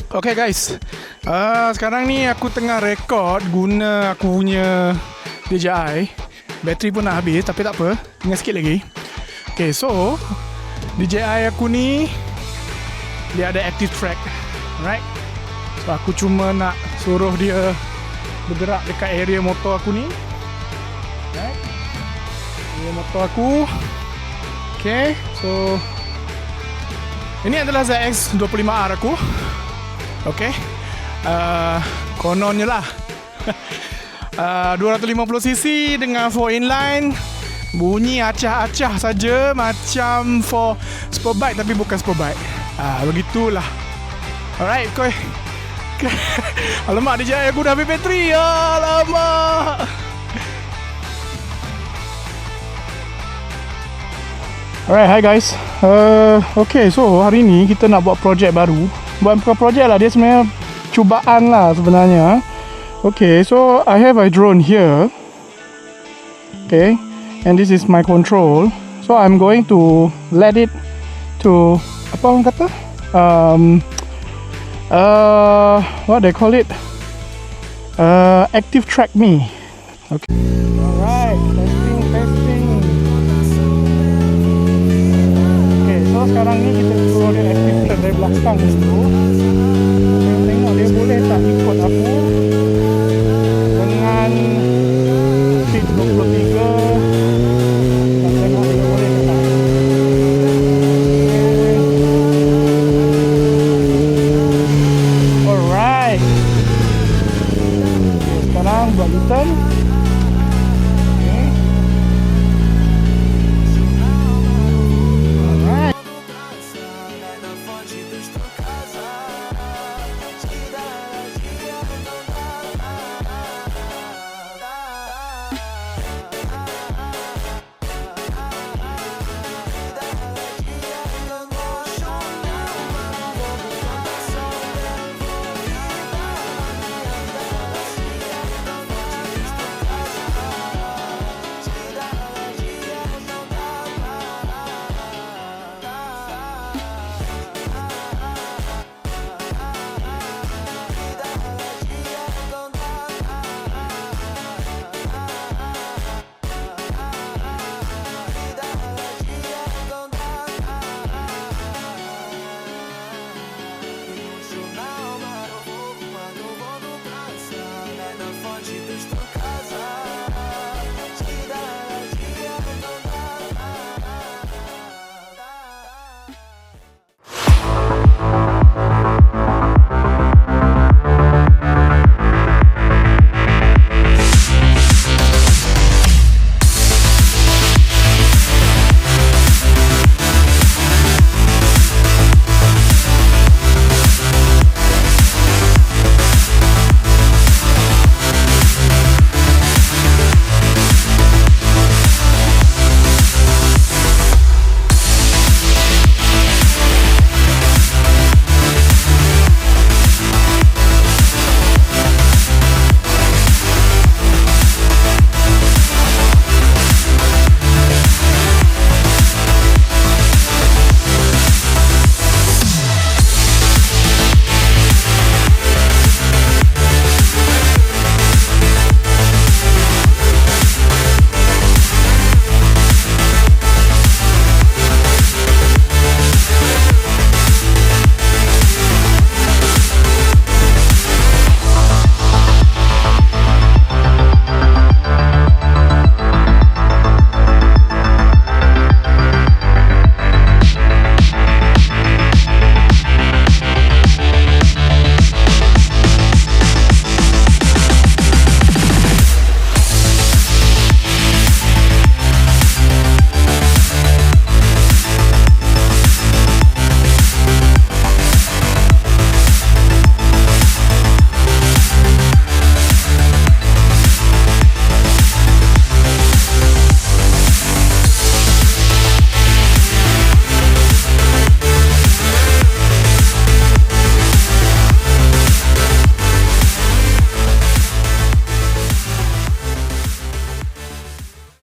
Okay guys, sekarang ni aku tengah rekod guna aku punya DJI. Bateri pun nak habis tapi tak apa, tinggal sikit lagi. Okay, so DJI aku ni dia ada active track, alright. So aku cuma nak suruh dia bergerak dekat area motor aku ni, alright. Area motor aku. Okay, so ini adalah ZX 25R aku. Okay, kononnya lah 250cc dengan 4 inline. Bunyi acah-acah saja macam for sportbike tapi bukan sportbike. Begitulah. Alright, koi. Alamak, DJI aku dah habis bateri. Alamak. Alright, hi guys. Okay, so hari ni kita nak buat projek baru. Bukan projek lah, dia sebenarnya cubaan lah sebenarnya. Okay, so I have a drone here. Okay, and this is my control. So I'm going to let it to apa orang kata? What they call it? Active track me. Okay. Alright, testing. Okay, so sekarang ni kita suruh dia active track dari belakang dulu.